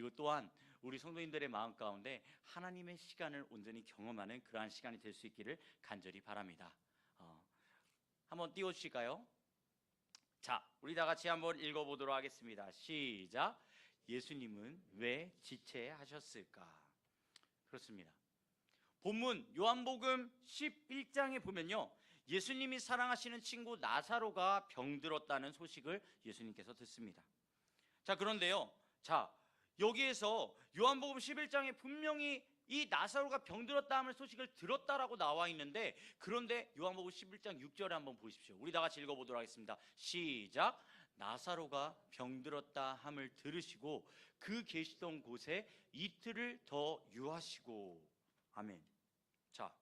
그리고 또한 우리 성도님들의 마음 가운데 하나님의 시간을 온전히 경험하는 그러한 시간이 될 수 있기를 간절히 바랍니다. 한번 띄워주실까요? 자, 우리 다 같이 한번 읽어보도록 하겠습니다. 시작. 예수님은 왜 지체하셨을까? 그렇습니다. 본문 요한복음 11장에 보면요, 예수님이 사랑하시는 친구 나사로가 병들었다는 소식을 예수님께서 듣습니다. 자, 그런데요, 여기에서 요한복음 11장에 분명히 이 나사로가 병들었다 하는 소식을 들었다라고 나와 있는데, 그런데 요한복음 11장 6절에 한번 보십시오. 우리 다 같이 읽어보도록 하겠습니다. 시작. 나사로가 병들었다 함을 들으시고 그 계시던 곳에 이틀을 더 유하시고. 아멘. 자,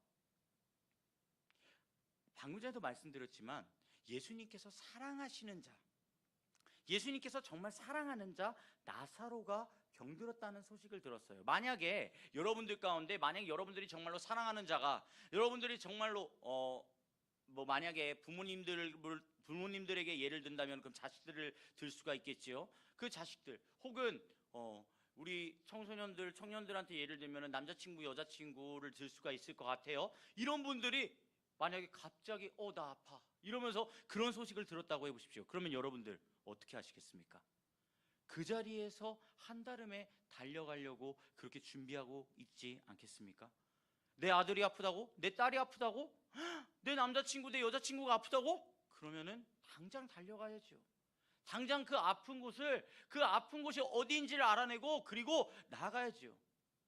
방금 전에도 말씀드렸지만 예수님께서 사랑하시는 자, 예수님께서 정말 사랑하는 자 나사로가 병들었다는 소식을 들었어요. 만약에 여러분들 가운데, 만약 여러분들이 정말로 사랑하는 자가, 여러분들이 정말로 만약에 부모님들에게 예를 든다면 그럼 자식들을 들 수가 있겠지요. 그 자식들 혹은 우리 청소년들, 청년들한테 예를 들면 남자친구, 여자친구를 들 수가 있을 것 같아요. 이런 분들이 만약에 갑자기 나 아파 이러면서 그런 소식을 들었다고 해보십시오. 그러면 여러분들 어떻게 하시겠습니까? 그 자리에서 한달음에 달려가려고 그렇게 준비하고 있지 않겠습니까? 내 아들이 아프다고? 내 딸이 아프다고? 내 남자친구, 내 여자친구가 아프다고? 그러면은 당장 달려가야죠. 당장 그 아픈 곳이 어디인지를 알아내고 그리고 나가야죠.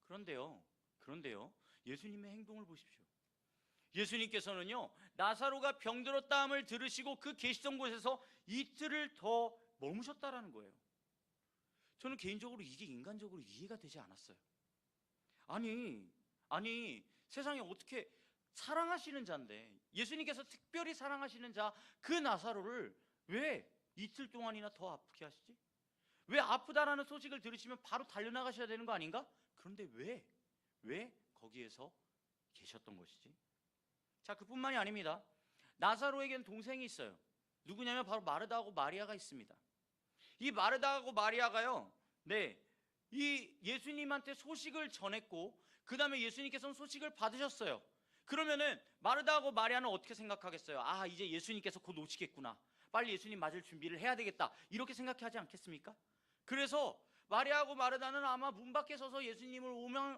그런데요, 예수님의 행동을 보십시오. 예수님께서는요, 나사로가 병들었다함을 들으시고 그 계시던 곳에서 이틀을 더 머무셨다라는 거예요. 저는 개인적으로 이게 인간적으로 이해가 되지 않았어요. 아니 세상에 어떻게 사랑하시는 자인데, 예수님께서 특별히 사랑하시는 자 그 나사로를 왜 이틀 동안이나 더 아프게 하시지? 왜 아프다라는 소식을 들으시면 바로 달려나가셔야 되는 거 아닌가? 그런데 왜 거기에서 계셨던 것이지? 자, 그뿐만이 아닙니다. 나사로에게는 동생이 있어요. 누구냐면 바로 마르다하고 마리아가 있습니다. 이 마르다하고 마리아가요, 이 예수님한테 소식을 전했고 그 다음에 예수님께서는 소식을 받으셨어요. 그러면은 마르다하고 마리아는 어떻게 생각하겠어요? 이제 예수님께서 곧 오시겠구나, 빨리 예수님 맞을 준비를 해야 되겠다, 이렇게 생각하지 않겠습니까? 그래서 마리아하고 마르다는 아마 문 밖에 서서 예수님을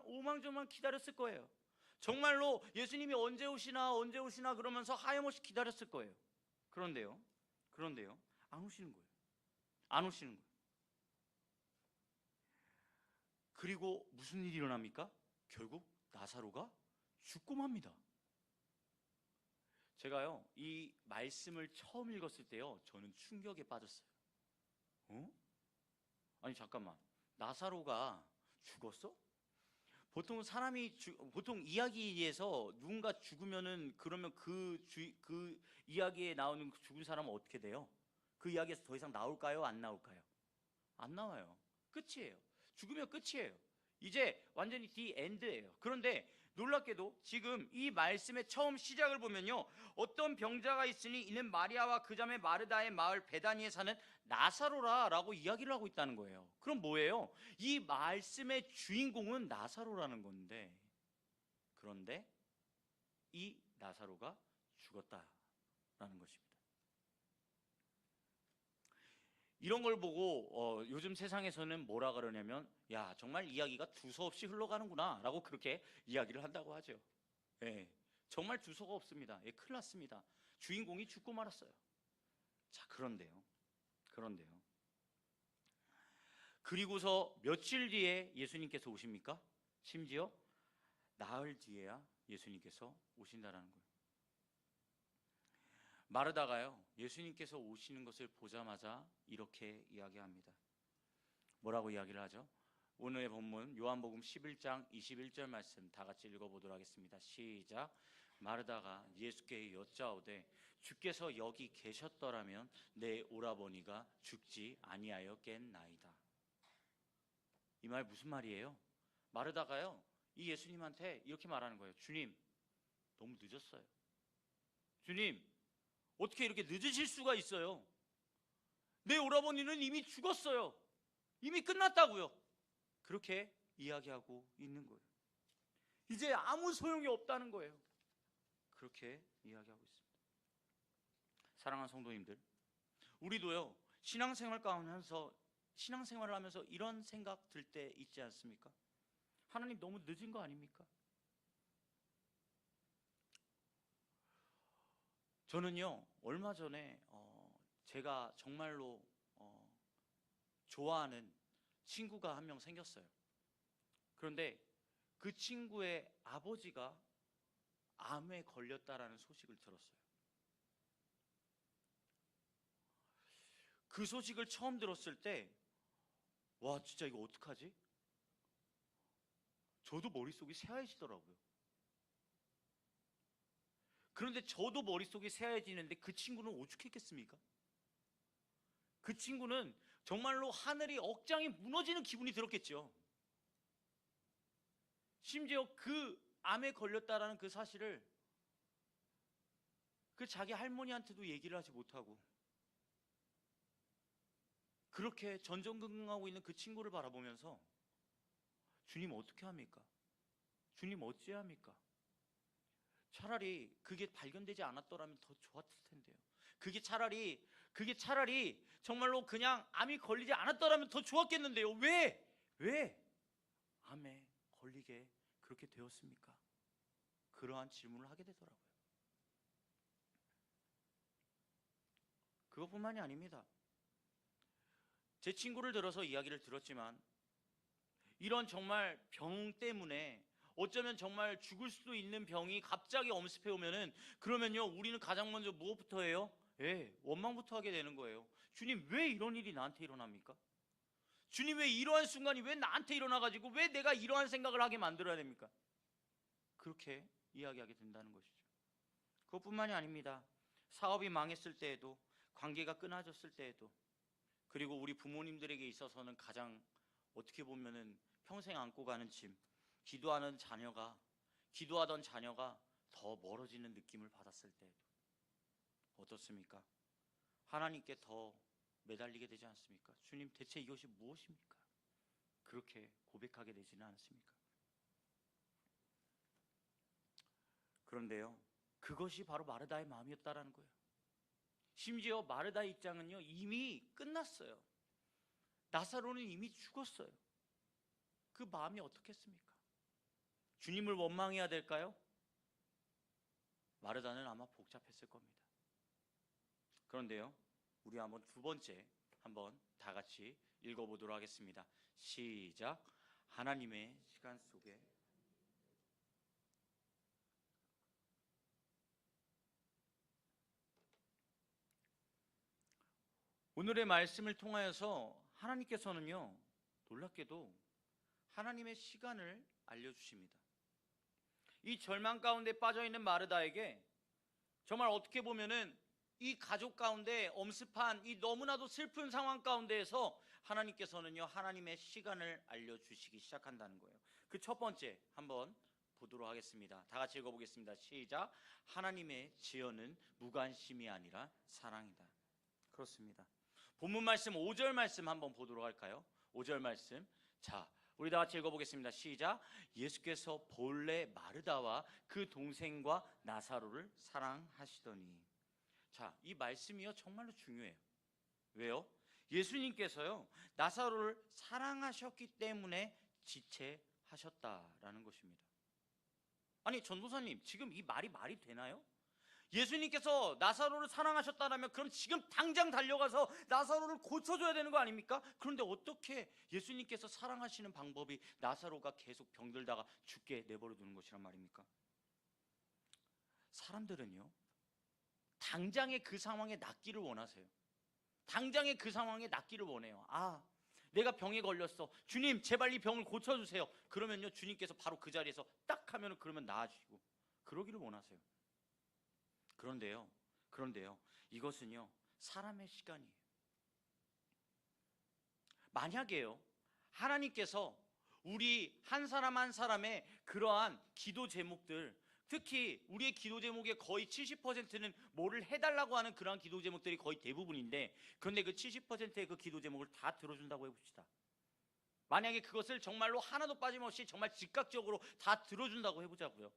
오망조망 기다렸을 거예요. 정말로 예수님이 언제 오시나 그러면서 하염없이 기다렸을 거예요. 그런데요, 안 오시는 거예요. 그리고 무슨 일이 일어납니까? 결국 나사로가 죽고 맙니다. 제가요, 이 말씀을 처음 읽었을 때요, 저는 충격에 빠졌어요. 아니 잠깐만, 나사로가 죽었어? 보통 이야기에서 누군가 죽으면은, 그러면 그 이야기에 나오는 죽은 사람은 어떻게 돼요? 그 이야기에서 더 이상 나올까요? 안 나올까요? 안 나와요. 끝이에요. 죽으면 끝이에요. 이제 완전히 디 엔드예요. 그런데 놀랍게도 지금 이 말씀의 처음 시작을 보면요, 어떤 병자가 있으니 이는 마리아와 그 자매 마르다의 마을 베다니에 사는 나사로라 라고 이야기를 하고 있다는 거예요. 그럼 뭐예요? 이 말씀의 주인공은 나사로라는 건데, 그런데 이 나사로가 죽었다라는 것입니다. 이런 걸 보고 요즘 세상에서는 뭐라 그러냐면, 야, 정말 이야기가 두서없이 흘러가는구나 라고 그렇게 이야기를 한다고 하죠. 정말 두서가 없습니다. 큰일 났습니다. 주인공이 죽고 말았어요. 자, 그런데요, 그리고서 며칠 뒤에 예수님께서 오십니까? 심지어 나흘 뒤에야 예수님께서 오신다라는 거예요. 마르다가요, 예수님께서 오시는 것을 보자마자 이렇게 이야기합니다. 뭐라고 이야기를 하죠? 오늘의 본문 요한복음 11장 21절 말씀 다 같이 읽어보도록 하겠습니다. 시작. 마르다가 예수께 여짜오되 주께서 여기 계셨더라면 내 오라버니가 죽지 아니하였겠나이다. 이 말 무슨 말이에요? 마르다가요, 이 예수님한테 이렇게 말하는 거예요. 주님, 너무 늦었어요. 주님, 어떻게 이렇게 늦으실 수가 있어요? 내 오라버니는 이미 죽었어요. 이미 끝났다고요. 그렇게 이야기하고 있는 거예요. 이제 아무 소용이 없다는 거예요. 그렇게 이야기하고 있습니다. 사랑하는 성도님들, 우리도요 신앙생활을 하면서 이런 생각 들 때 있지 않습니까? 하나님 너무 늦은 거 아닙니까? 저는요 얼마 전에 제가 정말로 좋아하는 친구가 한 명 생겼어요. 그런데 그 친구의 아버지가 암에 걸렸다라는 소식을 들었어요. 그 소식을 처음 들었을 때, 와, 진짜 이거 어떡하지? 저도 머릿속이 새하얘지더라고요. 그런데 저도 머릿속이 새하얘지는데 그 친구는 오죽했겠습니까? 그 친구는 정말로 하늘이 억장이 무너지는 기분이 들었겠죠. 심지어 그 암에 걸렸다라는 그 사실을 그 자기 할머니한테도 얘기를 하지 못하고 그렇게 전전긍긍하고 있는 그 친구를 바라보면서 주님 어떻게 합니까? 주님 어찌 합니까? 차라리 그게 발견되지 않았더라면 더 좋았을 텐데요. 그게 차라리 정말로 그냥 암이 걸리지 않았더라면 더 좋았겠는데요. 왜 암에 걸리게 그렇게 되었습니까? 그러한 질문을 하게 되더라고요. 그것뿐만이 아닙니다. 제 친구를 들어서 이야기를 들었지만 이런 정말 병 때문에 어쩌면 정말 죽을 수도 있는 병이 갑자기 엄습해 오면은 그러면요 우리는 가장 먼저 무엇부터 해요? 원망부터 하게 되는 거예요. 주님 왜 이런 일이 나한테 일어납니까? 주님 왜 이러한 순간이 왜 나한테 일어나가지고 왜 내가 이러한 생각을 하게 만들어야 됩니까? 그렇게 이야기하게 된다는 것이죠. 그것뿐만이 아닙니다. 사업이 망했을 때에도, 관계가 끊어졌을 때에도, 그리고 우리 부모님들에게 있어서는 가장 어떻게 보면은 평생 안고 가는 짐, 기도하던 자녀가 더 멀어지는 느낌을 받았을 때에도 어떻습니까? 하나님께 더 매달리게 되지 않습니까? 주님 대체 이것이 무엇입니까? 그렇게 고백하게 되지는 않습니까? 그런데요 그것이 바로 마르다의 마음이었다라는 거예요. 심지어 마르다의 입장은요 이미 끝났어요. 나사로는 이미 죽었어요. 그 마음이 어떻겠습니까? 주님을 원망해야 될까요? 마르다는 아마 복잡했을 겁니다. 그런데요 우리 한번 두 번째 한번 다 같이 읽어보도록 하겠습니다. 시작. 하나님의 시간 속에 오늘의 말씀을 통하여서 하나님께서는요 놀랍게도 하나님의 시간을 알려주십니다. 이 절망 가운데 빠져있는 마르다에게 정말 어떻게 보면은 이 가족 가운데 엄습한 이 너무나도 슬픈 상황 가운데에서 하나님께서는요 하나님의 시간을 알려주시기 시작한다는 거예요. 그 첫 번째 한번 보도록 하겠습니다. 다 같이 읽어보겠습니다. 시작. 하나님의 지혜는 무관심이 아니라 사랑이다. 그렇습니다. 본문 말씀 5절 말씀 한번 보도록 할까요? 5절 말씀. 자, 우리 다 같이 읽어보겠습니다. 시작. 예수께서 본래 마르다와 그 동생과 나사로를 사랑하시더니. 자, 이 말씀이요 정말로 중요해요. 왜요? 예수님께서요 나사로를 사랑하셨기 때문에 지체하셨다라는 것입니다. 아니 전도사님 지금 이 말이 되나요? 예수님께서 나사로를 사랑하셨다면 그럼 지금 당장 달려가서 나사로를 고쳐줘야 되는 거 아닙니까? 그런데 어떻게 예수님께서 사랑하시는 방법이 나사로가 계속 병들다가 죽게 내버려 두는 것이란 말입니까? 사람들은요 당장의 그 상황에 낫기를 원하세요. 당장의 그 상황에 낫기를 원해요. 내가 병에 걸렸어. 주님 제발 이 병을 고쳐주세요. 그러면요 주님께서 바로 그 자리에서 딱 하면 그러면 나아지고 그러기를 원하세요. 그런데요 이것은요 사람의 시간이에요. 만약에요 하나님께서 우리 한 사람 한 사람의 그러한 기도 제목들, 특히 우리의 기도 제목의 거의 70%는 뭐를 해달라고 하는 그러한 기도 제목들이 거의 대부분인데, 그런데 그 70%의 그 기도 제목을 다 들어준다고 해봅시다. 만약에 그것을 정말로 하나도 빠짐없이 정말 즉각적으로 다 들어준다고 해보자고요.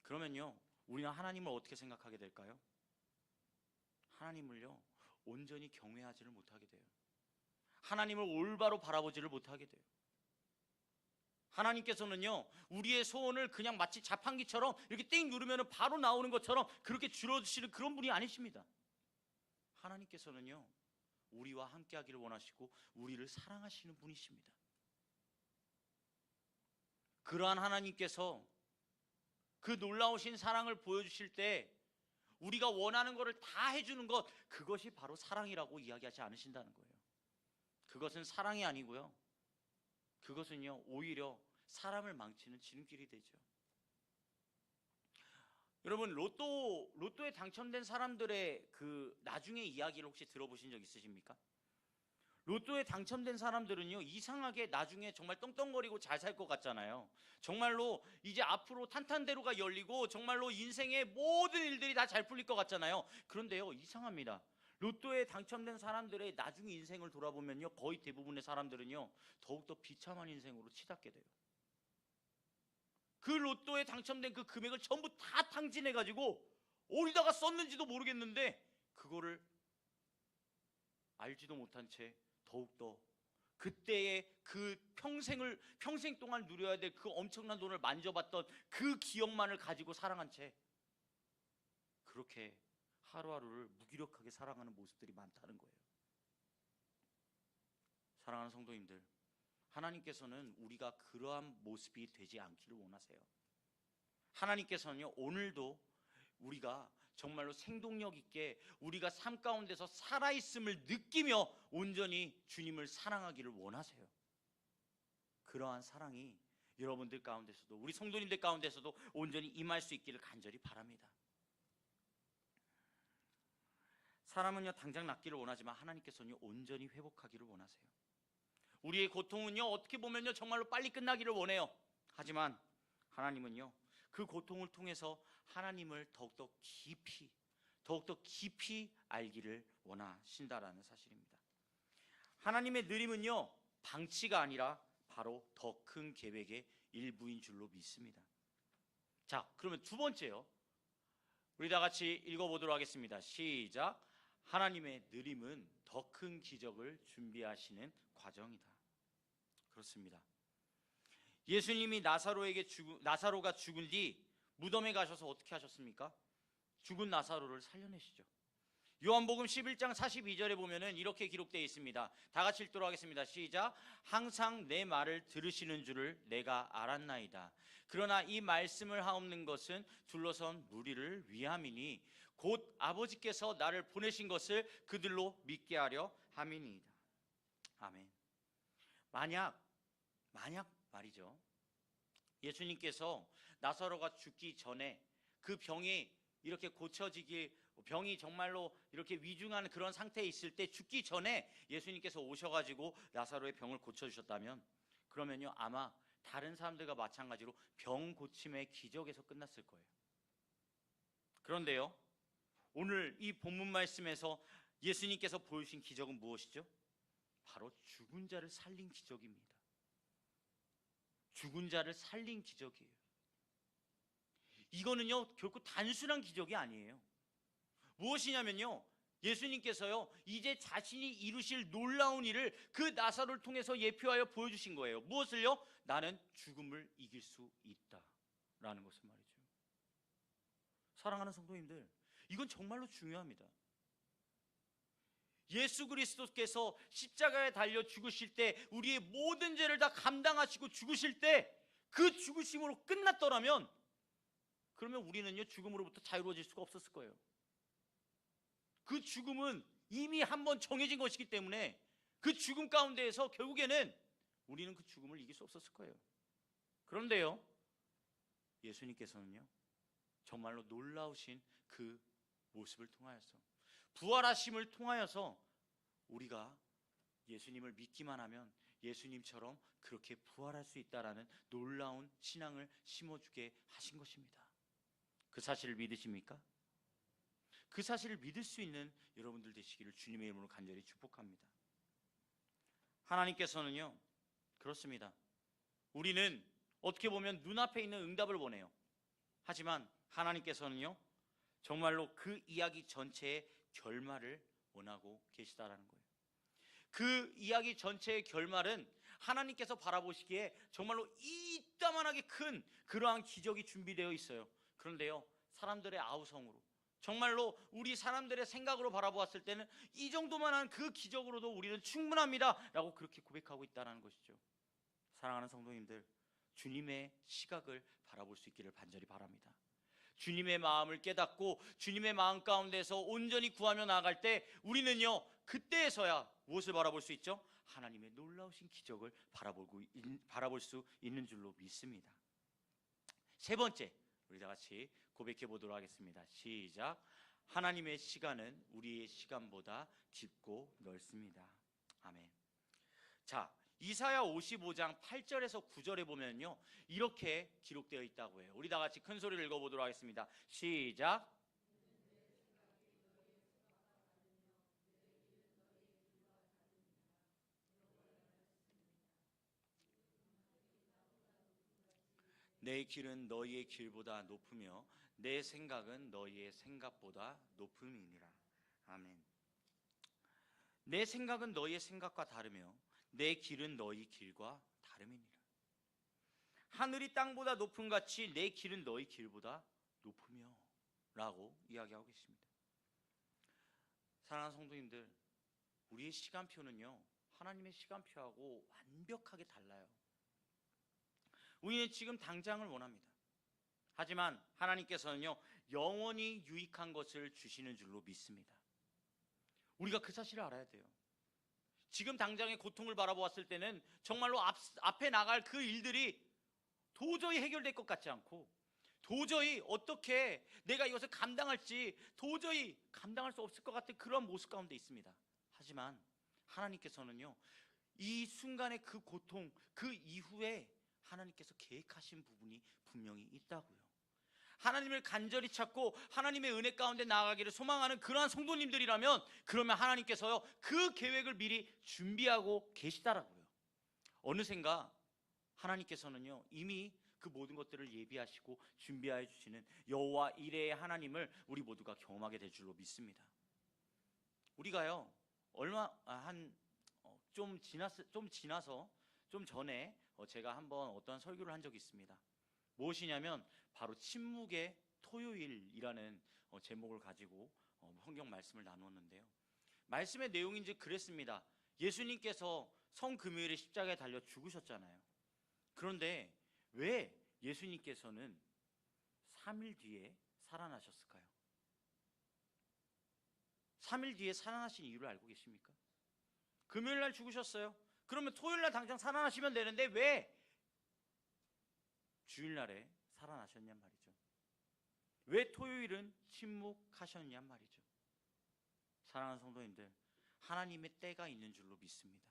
그러면요, 우리는 하나님을 어떻게 생각하게 될까요? 하나님을요, 온전히 경외하지를 못하게 돼요. 하나님을 올바로 바라보지를 못하게 돼요. 하나님께서는요, 우리의 소원을 그냥 마치 자판기처럼 이렇게 띵 누르면 바로 나오는 것처럼 그렇게 줄여주시는 그런 분이 아니십니다. 하나님께서는요, 우리와 함께 하기를 원하시고 우리를 사랑하시는 분이십니다. 그러한 하나님께서 그 놀라우신 사랑을 보여주실 때 우리가 원하는 것을 다 해주는 것, 그것이 바로 사랑이라고 이야기하지 않으신다는 거예요. 그것은 사랑이 아니고요, 그것은요, 오히려 사람을 망치는 지름길이 되죠. 여러분, 로또에 당첨된 사람들의 그 나중의 이야기를 혹시 들어보신 적 있으십니까? 로또에 당첨된 사람들은요, 이상하게 나중에 정말 떵떵거리고 잘 살 것 같잖아요. 정말로 이제 앞으로 탄탄대로가 열리고 정말로 인생의 모든 일들이 다 잘 풀릴 것 같잖아요. 그런데요, 이상합니다. 로또에 당첨된 사람들의 나중의 인생을 돌아보면요, 거의 대부분의 사람들은요, 더욱더 비참한 인생으로 치닫게 돼요. 그 로또에 당첨된 그 금액을 전부 다 탕진해가지고 어디다가 썼는지도 모르겠는데 그거를 알지도 못한 채 더욱더 그때의 그 평생 동안 누려야 될 그 엄청난 돈을 만져봤던 그 기억만을 가지고 살아간 채 그렇게 하루하루를 무기력하게 살아가는 모습들이 많다는 거예요. 사랑하는 성도님들, 하나님께서는 우리가 그러한 모습이 되지 않기를 원하세요. 하나님께서는요, 오늘도 우리가 정말로 생동력 있게 우리가 삶 가운데서 살아있음을 느끼며 온전히 주님을 사랑하기를 원하세요. 그러한 사랑이 여러분들 가운데서도, 우리 성도님들 가운데서도 온전히 임할 수 있기를 간절히 바랍니다. 사람은요, 당장 낫기를 원하지만 하나님께서는요, 온전히 회복하기를 원하세요. 우리의 고통은요, 어떻게 보면요, 정말로 빨리 끝나기를 원해요. 하지만 하나님은요, 그 고통을 통해서 하나님을 더욱더 깊이 알기를 원하신다라는 사실입니다. 하나님의 느림은요, 방치가 아니라 바로 더 큰 계획의 일부인 줄로 믿습니다. 자, 그러면 두 번째요, 우리 다 같이 읽어보도록 하겠습니다. 시작. 하나님의 느림은 더 큰 기적을 준비하시는 과정이다. 그렇습니다. 예수님이 나사로가 죽은 뒤 무덤에 가셔서 어떻게 하셨습니까? 죽은 나사로를 살려내시죠. 요한복음 11장 42절에 보면은 이렇게 기록되어 있습니다. 다 같이 읽도록 하겠습니다. 시작. 항상 내 말을 들으시는 줄을 내가 알았나이다. 그러나 이 말씀을 하옵는 것은 둘러선 무리를 위함이니 곧 아버지께서 나를 보내신 것을 그들로 믿게 하려 함이니이다. 아멘. 만약 말이죠, 예수님께서 나사로가 죽기 전에 그 병이 이렇게 고쳐지길, 병이 정말로 이렇게 위중한 그런 상태에 있을 때 죽기 전에 예수님께서 오셔가지고 나사로의 병을 고쳐주셨다면, 그러면요, 아마 다른 사람들과 마찬가지로 병 고침의 기적에서 끝났을 거예요. 그런데요, 오늘 이 본문 말씀에서 예수님께서 보여주신 기적은 무엇이죠? 바로 죽은 자를 살린 기적입니다. 죽은 자를 살린 기적이에요. 이거는요, 결코 단순한 기적이 아니에요. 무엇이냐면요, 예수님께서요, 이제 자신이 이루실 놀라운 일을 그 나사로를 통해서 예표하여 보여주신 거예요. 무엇을요? 나는 죽음을 이길 수 있다라는 것을 말이죠. 사랑하는 성도님들, 이건 정말로 중요합니다. 예수 그리스도께서 십자가에 달려 죽으실 때, 우리의 모든 죄를 다 감당하시고 죽으실 때 그 죽으심으로 끝났더라면, 그러면 우리는요, 죽음으로부터 자유로워질 수가 없었을 거예요. 그 죽음은 이미 한번 정해진 것이기 때문에 그 죽음 가운데에서 결국에는 우리는 그 죽음을 이길 수 없었을 거예요. 그런데요, 예수님께서는요, 정말로 놀라우신 그 모습을 통하여서, 부활하심을 통하여서 우리가 예수님을 믿기만 하면 예수님처럼 그렇게 부활할 수 있다라는 놀라운 신앙을 심어주게 하신 것입니다. 그 사실을 믿으십니까? 그 사실을 믿을 수 있는 여러분들 되시기를 주님의 이름으로 간절히 축복합니다. 하나님께서는요, 그렇습니다. 우리는 어떻게 보면 눈앞에 있는 응답을 원해요. 하지만 하나님께서는요, 정말로 그 이야기 전체의 결말을 원하고 계시다라는 거예요. 그 이야기 전체의 결말은 하나님께서 바라보시기에 정말로 이따만하게 큰 그러한 기적이 준비되어 있어요. 그런데요, 사람들의 아우성으로, 정말로 우리 사람들의 생각으로 바라보았을 때는 이 정도만한 그 기적으로도 우리는 충분합니다 라고 그렇게 고백하고 있다는 것이죠. 사랑하는 성도님들, 주님의 시각을 바라볼 수 있기를 간절히 바랍니다. 주님의 마음을 깨닫고 주님의 마음 가운데서 온전히 구하며 나아갈 때 우리는요, 그때에서야 무엇을 바라볼 수 있죠? 하나님의 놀라우신 기적을 바라볼 수 있는 줄로 믿습니다. 세 번째, 우리 다 같이 고백해 보도록 하겠습니다. 시작. 하나님의 시간은 우리의 시간보다 깊고 넓습니다. 아멘. 자, 이사야 55장 8절에서 9절에 보면요, 이렇게 기록되어 있다고 해요. 우리 다 같이 큰 소리를 읽어보도록 하겠습니다. 시작. 내 길은 너희의 길보다 높으며 내 생각은 너희의 생각보다 높음이니라. 아멘. 내 생각은 너희의 생각과 다르며 내 길은 너희 길과 다름이니라. 하늘이 땅보다 높음 같이 내 길은 너희 길보다 높으며 라고 이야기하고 계십니다. 사랑하는 성도님들, 우리의 시간표는요, 하나님의 시간표하고 완벽하게 달라요. 우리는 지금 당장을 원합니다. 하지만 하나님께서는요, 영원히 유익한 것을 주시는 줄로 믿습니다. 우리가 그 사실을 알아야 돼요. 지금 당장의 고통을 바라보았을 때는 정말로 앞에 나갈 그 일들이 도저히 해결될 것 같지 않고, 도저히 어떻게 내가 이것을 감당할지 도저히 감당할 수 없을 것 같은 그런 모습 가운데 있습니다. 하지만 하나님께서는요, 이 순간의 그 고통, 그 이후에 하나님께서 계획하신 부분이 분명히 있다고요. 하나님을 간절히 찾고 하나님의 은혜 가운데 나아가기를 소망하는 그러한 성도님들이라면, 그러면 하나님께서요, 그 계획을 미리 준비하고 계시다라고요. 어느샌가 하나님께서는요, 이미 그 모든 것들을 예비하시고 준비하여 주시는 여호와 이레의 하나님을 우리 모두가 경험하게 될 줄로 믿습니다. 우리가요, 좀 전에 제가 한번 어떠한 설교를 한 적이 있습니다. 무엇이냐면 바로 침묵의 토요일이라는 제목을 가지고 성경 말씀을 나누었는데요, 말씀의 내용인지 그랬습니다. 예수님께서 성금요일에 십자가에 달려 죽으셨잖아요. 그런데 왜 예수님께서는 3일 뒤에 살아나셨을까요? 3일 뒤에 살아나신 이유를 알고 계십니까? 금요일 날 죽으셨어요. 그러면 토요일 날 당장 살아나시면 되는데 왜 주일날에 살아나셨냔 말이죠. 왜 토요일은 침묵하셨냔 말이죠. 사랑하는 성도님들, 하나님의 때가 있는 줄로 믿습니다.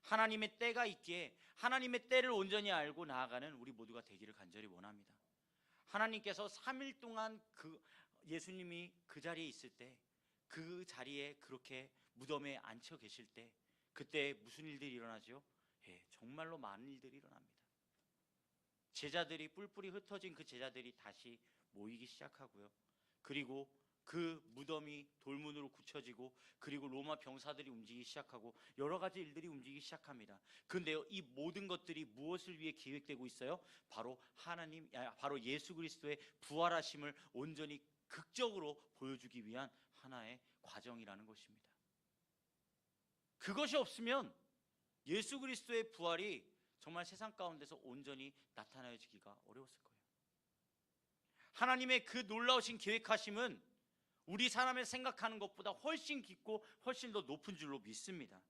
하나님의 때가 있기에 하나님의 때를 온전히 알고 나아가는 우리 모두가 되기를 간절히 원합니다. 하나님께서 3일 동안 예수님이 그 자리에 있을 때, 그 자리에 그렇게 무덤에 앉혀 계실 때, 그때 무슨 일들이 일어나죠? 정말로 많은 일들이 일어납니다. 제자들이 뿔뿔이 흩어진 그 제자들이 다시 모이기 시작하고요, 그리고 그 무덤이 돌문으로 굳혀지고, 그리고 로마 병사들이 움직이기 시작하고, 여러 가지 일들이 움직이기 시작합니다. 그런데요, 이 모든 것들이 무엇을 위해 기획되고 있어요? 바로 바로 예수 그리스도의 부활하심을 온전히 극적으로 보여주기 위한 하나의 과정이라는 것입니다. 그것이 없으면 예수 그리스도의 부활이 정말 세상 가운데서 온전히 나타나지기가 어려웠을 거예요. 하나님의 그 놀라우신 계획하심은 우리 사람의 생각하는 것보다 훨씬 깊고 훨씬 더 높은 줄로 믿습니다.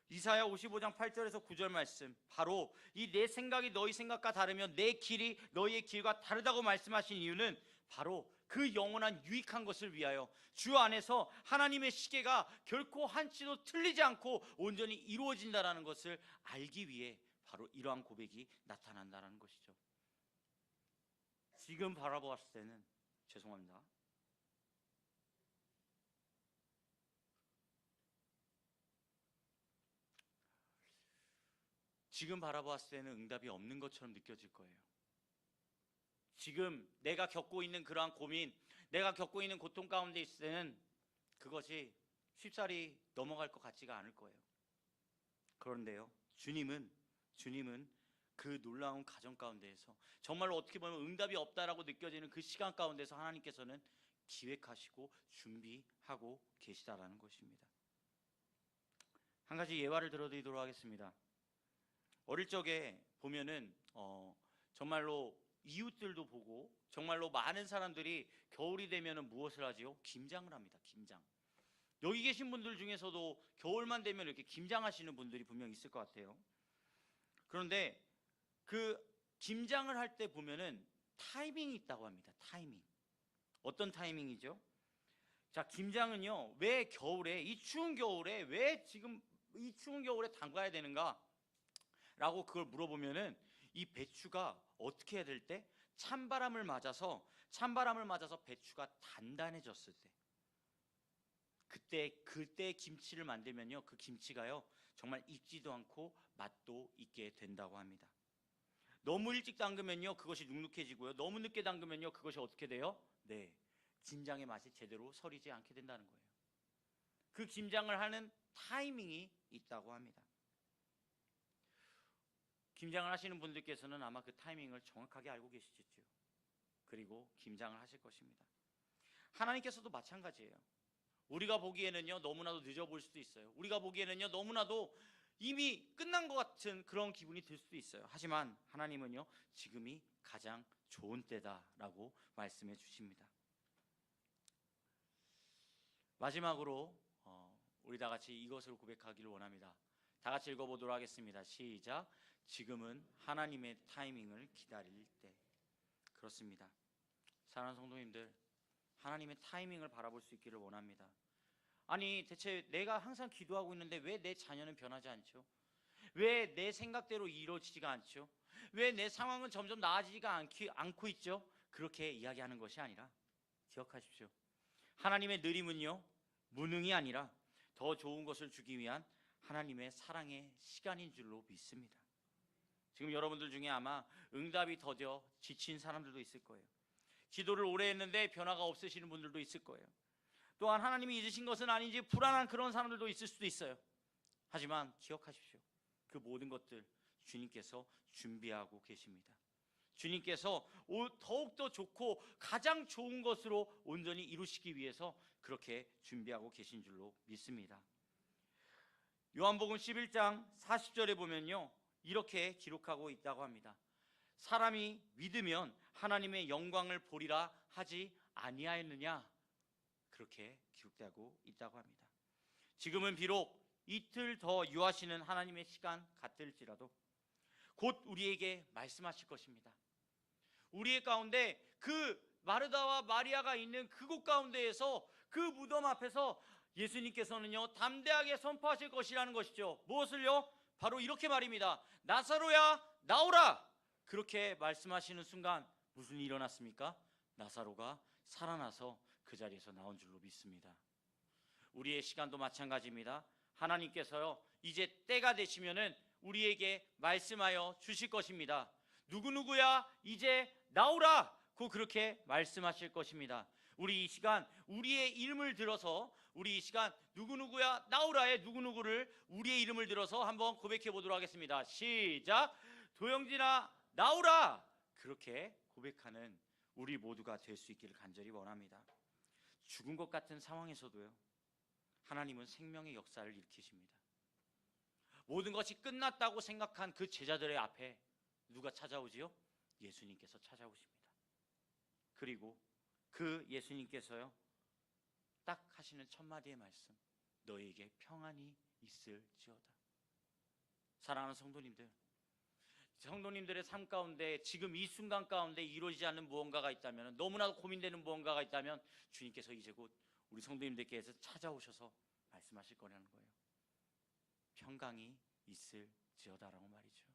이사야 55장 8절에서 9절 말씀, 바로 이 내 생각이 너희 생각과 다르면 내 길이 너희의 길과 다르다고 말씀하신 이유는 바로 그 영원한 유익한 것을 위하여 주 안에서 하나님의 시계가 결코 한치도 틀리지 않고 온전히 이루어진다는 것을 알기 위해 바로 이러한 고백이 나타난다는 것이죠. 지금 바라보았을 때는, 죄송합니다, 지금 바라봤을 때는 응답이 없는 것처럼 느껴질 거예요. 지금 내가 겪고 있는 그러한 고민, 내가 겪고 있는 고통 가운데 있을 때는 그것이 쉽사리 넘어갈 것 같지가 않을 거예요. 그런데요, 주님은 그 놀라운 가정 가운데에서 정말로 어떻게 보면 응답이 없다라고 느껴지는 그 시간 가운데서 하나님께서는 기획하시고 준비하고 계시다라는 것입니다. 한 가지 예화를 들어드리도록 하겠습니다. 어릴 적에 보면은 정말로 이웃들도 보고 정말로 많은 사람들이 겨울이 되면은 무엇을 하지요? 김장을 합니다. 김장. 여기 계신 분들 중에서도 겨울만 되면 이렇게 김장하시는 분들이 분명 있을 것 같아요. 그런데 그 김장을 할 때 보면은 타이밍이 있다고 합니다. 타이밍. 어떤 타이밍이죠? 자, 김장은요, 왜 겨울에, 이 추운 겨울에 왜 지금 이 추운 겨울에 담가야 되는가? 라고 그걸 물어보면은 이 배추가 어떻게 해야 될 때? 찬바람을 맞아서 배추가 단단해졌을 때, 그때 김치를 만들면요, 그 김치가요 정말 익지도 않고 맛도 있게 된다고 합니다. 너무 일찍 담그면요 그것이 눅눅해지고요, 너무 늦게 담그면요 그것이 어떻게 돼요? 네, 김장의 맛이 제대로 서리지 않게 된다는 거예요. 그 김장을 하는 타이밍이 있다고 합니다. 김장을 하시는 분들께서는 아마 그 타이밍을 정확하게 알고 계시겠죠. 그리고 김장을 하실 것입니다. 하나님께서도 마찬가지예요. 우리가 보기에는요 너무나도 늦어 보일 수도 있어요. 우리가 보기에는요 너무나도 이미 끝난 것 같은 그런 기분이 들 수도 있어요. 하지만 하나님은요 지금이 가장 좋은 때다라고 말씀해 주십니다. 마지막으로 우리 다 같이 이것을 고백하기를 원합니다. 다 같이 읽어보도록 하겠습니다. 시작. 지금은 하나님의 타이밍을 기다릴 때. 그렇습니다. 사랑하는 성도님들, 하나님의 타이밍을 바라볼 수 있기를 원합니다. 아니 대체 내가 항상 기도하고 있는데 왜 내 자녀는 변하지 않죠? 왜 내 생각대로 이루어지지가 않죠? 왜 내 상황은 점점 나아지지가 않고 있죠? 그렇게 이야기하는 것이 아니라 기억하십시오. 하나님의 느림은요 무능이 아니라 더 좋은 것을 주기 위한 하나님의 사랑의 시간인 줄로 믿습니다. 지금 여러분들 중에 아마 응답이 더뎌 지친 사람들도 있을 거예요. 기도를 오래 했는데 변화가 없으시는 분들도 있을 거예요. 또한 하나님이 잊으신 것은 아닌지 불안한 그런 사람들도 있을 수도 있어요. 하지만 기억하십시오. 그 모든 것들 주님께서 준비하고 계십니다. 주님께서 더욱더 좋고 가장 좋은 것으로 온전히 이루시기 위해서 그렇게 준비하고 계신 줄로 믿습니다. 요한복음 11장 40절에 보면요 이렇게 기록하고 있다고 합니다. 사람이 믿으면 하나님의 영광을 보리라 하지 아니하였느냐? 그렇게 기록되고 있다고 합니다. 지금은 비록 이틀 더 유하시는 하나님의 시간 같을지라도 곧 우리에게 말씀하실 것입니다. 우리의 가운데 그 마르다와 마리아가 있는 그곳 가운데에서 그 무덤 앞에서 예수님께서는요 담대하게 선포하실 것이라는 것이죠. 무엇을요? 바로 이렇게 말입니다. 나사로야 나오라. 그렇게 말씀하시는 순간 무슨 일이 일어났습니까? 나사로가 살아나서 그 자리에서 나온 줄로 믿습니다. 우리의 시간도 마찬가지입니다. 하나님께서요 이제 때가 되시면은 우리에게 말씀하여 주실 것입니다. 누구누구야 이제 나오라 고 그렇게 말씀하실 것입니다. 우리 이 시간 우리의 이름을 들어서 우리 이 시간 누구누구야 나오라의 누구누구를 우리의 이름을 들어서 한번 고백해 보도록 하겠습니다. 시작. 도영진아 나오라. 그렇게 고백하는 우리 모두가 될 수 있기를 간절히 원합니다. 죽은 것 같은 상황에서도요 하나님은 생명의 역사를 일으키십니다. 모든 것이 끝났다고 생각한 그 제자들의 앞에 누가 찾아오지요? 예수님께서 찾아오십니다. 그리고 그 예수님께서요 딱 하시는 첫 마디의 말씀, 너에게 평안이 있을지어다. 사랑하는 성도님들의 삶 가운데 지금 이 순간 가운데 이루어지지 않는 무언가가 있다면, 너무나도 고민되는 무언가가 있다면 주님께서 이제 곧 우리 성도님들께서 찾아오셔서 말씀하실 거라는 거예요. 평강이 있을지어다라고 말이죠.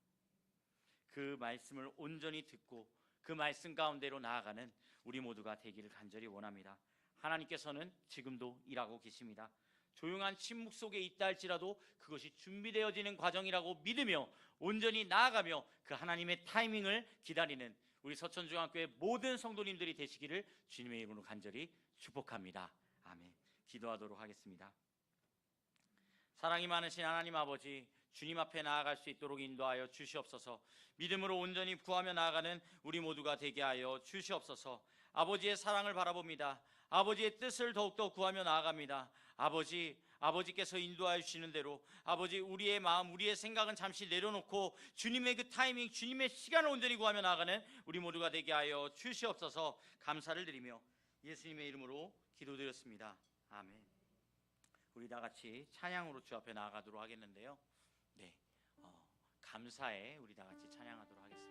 그 말씀을 온전히 듣고 그 말씀 가운데로 나아가는 우리 모두가 되기를 간절히 원합니다. 하나님께서는 지금도 일하고 계십니다. 조용한 침묵 속에 있다 할지라도 그것이 준비되어지는 과정이라고 믿으며 온전히 나아가며 그 하나님의 타이밍을 기다리는 우리 서천중학교의 모든 성도님들이 되시기를 주님의 이름으로 간절히 축복합니다. 아멘. 기도하도록 하겠습니다. 사랑이 많으신 하나님 아버지, 주님 앞에 나아갈 수 있도록 인도하여 주시옵소서. 믿음으로 온전히 구하며 나아가는 우리 모두가 되게 하여 주시옵소서. 아버지의 사랑을 바라봅니다. 아버지의 뜻을 더욱더 구하며 나아갑니다. 아버지께서 인도하여 주시는 대로 아버지, 우리의 마음, 우리의 생각은 잠시 내려놓고 주님의 그 타이밍, 주님의 시간을 온전히 구하며 나아가는 우리 모두가 되게 하여 주시옵소서. 감사를 드리며 예수님의 이름으로 기도드렸습니다. 아멘. 우리 다 같이 찬양으로 주 앞에 나아가도록 하겠는데요. 네, 감사에 우리 다 같이 찬양하도록 하겠습니다.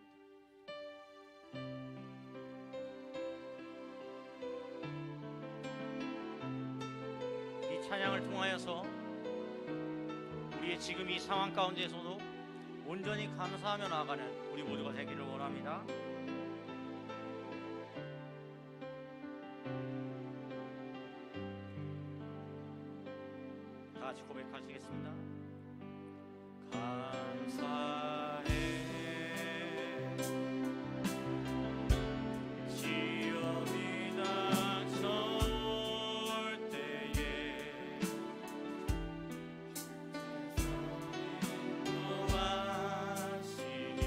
이 찬양을 통하여서 우리의 지금 이 상황 가운데에서도 온전히 감사하며 나아가는 우리 모두가 되기를 원합니다. 다 같이 고백하시겠습니다. 감사해 시험이 닥쳐올 때에 인도하시니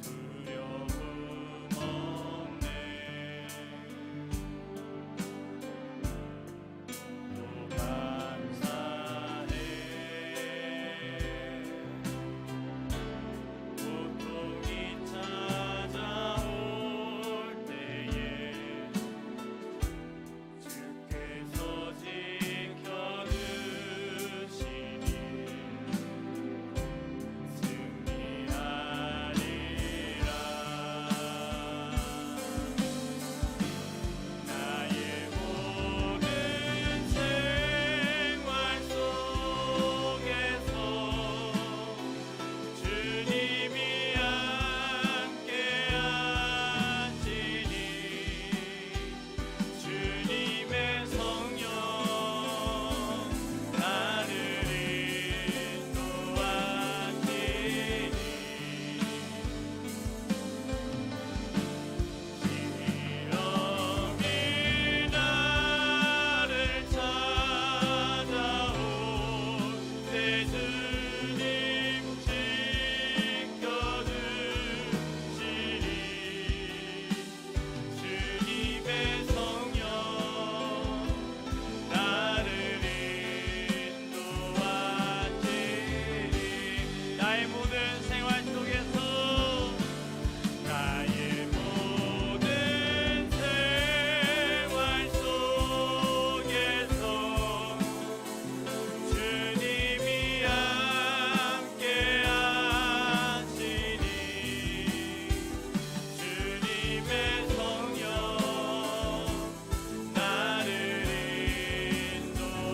두려움 없네. 또 감사해 고통이 찾아올 때에 주께서 지켜주시니 승리하리라. 나의 모든 생활 속에서 주님이 함께하시니 주님의 성령 나를 인도하시니 시험이 나를 찾아올 때 주님 지켜주시니 주님의 성령 나를 인도하시니 나의 모든 생활 속에서 나의 모든 생활 속에서 주님이 함께하시니 주님의 성령 나를 인도하시니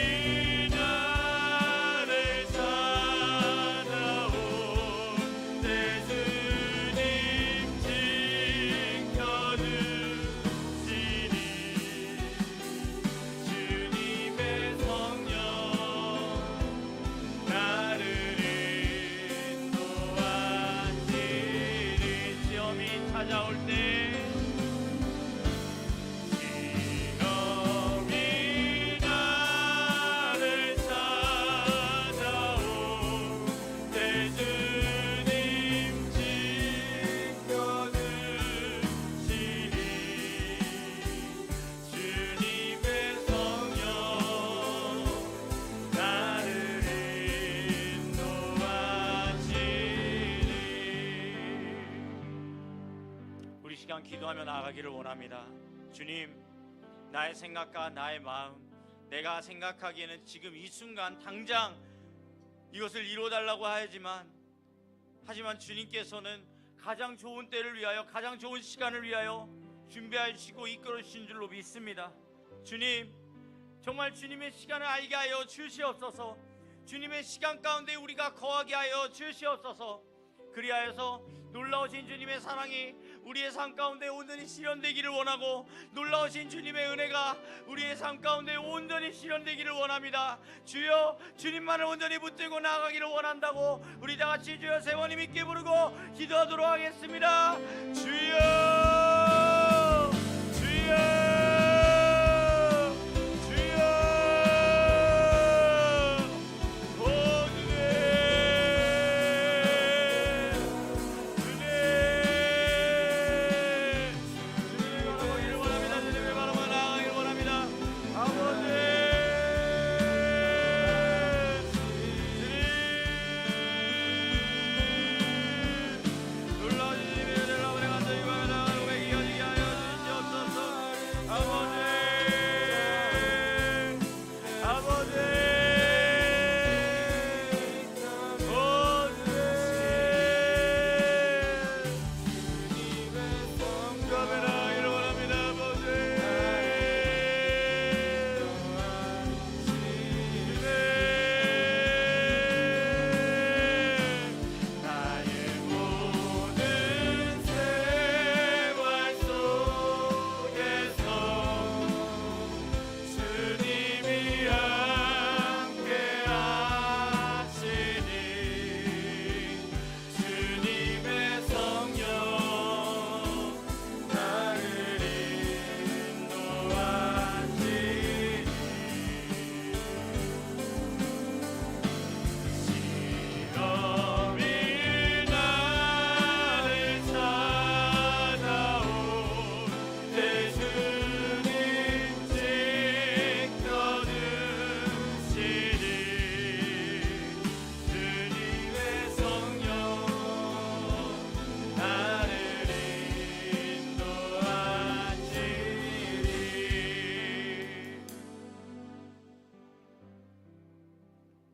시험이 나를 찾아올 때 주님 지켜주시니 주님의 성령 나를 인도하시니 시험이 찾아올 때 시험이 나를 찾아올 때 주님 지켜주시니 주님의 성령 나를 인도하시니 우리 시간 기도하며 나아가기를 원합니다. 주님, 나의 생각과 나의 마음, 내가 생각하기에는 지금 이 순간 당장 이것을 이루어달라고 하지만 주님께서는 가장 좋은 때를 위하여, 가장 좋은 시간을 위하여 준비하시고 이끌어 주신 줄로 믿습니다. 주님, 정말 주님의 시간을 알게 하여 주시옵소서. 주님의 시간 가운데 우리가 거하게 하여 주시옵소서. 그 그리하여서 놀라우신 주님의 사랑이 우리의 삶 가운데 온전히 실현되기를 원하고, 놀라우신 주님의 은혜가 우리의 삶 가운데 온전히 실현되기를 원합니다. 주여, 주님만을 온전히 붙들고 나아가기를 원한다고 우리 다같이 주여 세 번 힘있게 부르고 기도하도록 하겠습니다. 주여, 주여,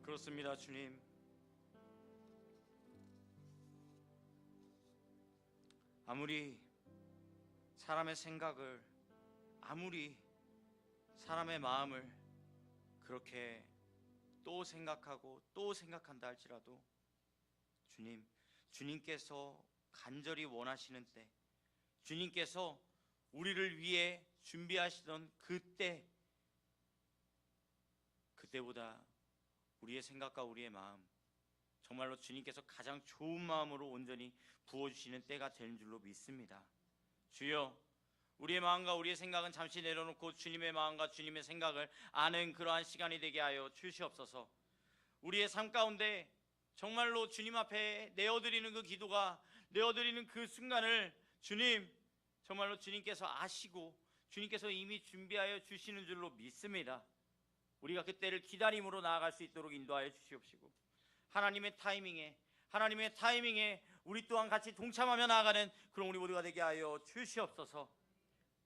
그렇습니다. 주님, 아무리 사람의 생각을, 아무리 사람의 마음을 그렇게 또 생각하고 또 생각한다 할지라도 주님, 주님께서 간절히 원하시는 때, 주님께서 우리를 위해 준비하시던 그때보다 우리의 생각과 우리의 마음, 정말로 주님께서 가장 좋은 마음으로 온전히 부어주시는 때가 되는 줄로 믿습니다. 주여, 우리의 마음과 우리의 생각은 잠시 내려놓고 주님의 마음과 주님의 생각을 아는 그러한 시간이 되게 하여 주시옵소서. 우리의 삶 가운데 정말로 주님 앞에 내어드리는 그 기도가, 내어드리는 그 순간을 주님, 정말로 주님께서 아시고 주님께서 이미 준비하여 주시는 줄로 믿습니다. 우리가 그때를 기다림으로 나아갈 수 있도록 인도하여 주시옵시고, 하나님의 타이밍에 우리 또한 같이 동참하며 나아가는 그런 우리 모두가 되게 하여 주시옵소서.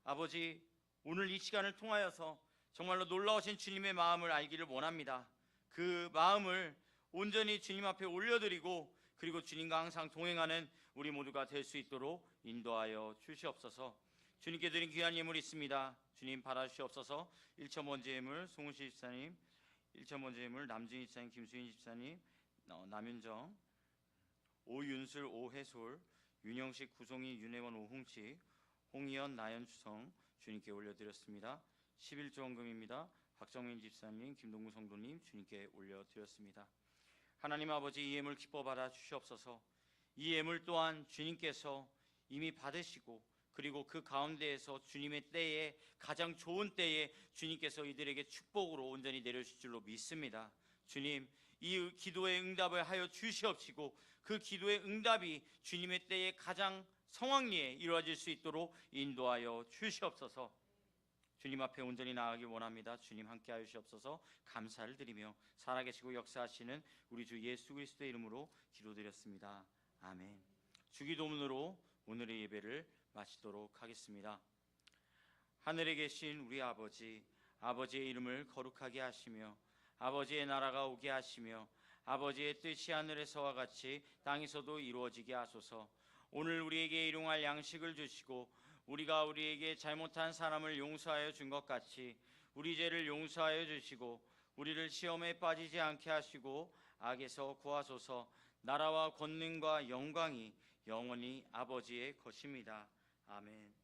아버지, 오늘 이 시간을 통하여서 정말로 놀라우신 주님의 마음을 알기를 원합니다. 그 마음을 온전히 주님 앞에 올려드리고, 그리고 주님과 항상 동행하는 우리 모두가 될 수 있도록 인도하여 주시옵소서. 주님께 드린 귀한 예물이 있습니다. 주님 받아주시옵소서. 1차 번째 예물 송우시 집사님, 1차 번째 예물 남진희 집사님, 김수인 집사님, 남윤정, 오윤술, 오해솔, 윤영식, 구송이, 윤혜원, 오홍치, 홍희연, 나연주성 주님께 올려드렸습니다. 11조 원금입니다. 박정민 집사님, 김동구 성도님 주님께 올려드렸습니다. 하나님 아버지, 이 예물 기뻐 받아 주시옵소서. 이 예물 또한 주님께서 이미 받으시고, 그리고 그 가운데에서 주님의 때에, 가장 좋은 때에 주님께서 이들에게 축복으로 온전히 내려주실 줄로 믿습니다. 주님, 이 기도의 응답을 하여 주시옵시고, 그 기도의 응답이 주님의 때에 가장 성황리에 이루어질 수 있도록 인도하여 주시옵소서. 주님 앞에 온전히 나아가기 원합니다. 주님 함께 하여 주시옵소서. 감사를 드리며 살아계시고 역사하시는 우리 주 예수 그리스도의 이름으로 기도드렸습니다. 아멘. 주기도문으로 오늘의 예배를 마치도록 하겠습니다. 하늘에 계신 우리 아버지, 아버지의 이름을 거룩하게 하시며 아버지의 나라가 오게 하시며 아버지의 뜻이 하늘에서와 같이 땅에서도 이루어지게 하소서. 오늘 우리에게 일용할 양식을 주시고, 우리가 우리에게 잘못한 사람을 용서하여 준 것 같이 우리 죄를 용서하여 주시고, 우리를 시험에 빠지지 않게 하시고 악에서 구하소서. 나라와 권능과 영광이 영원히 아버지의 것입니다. 아멘.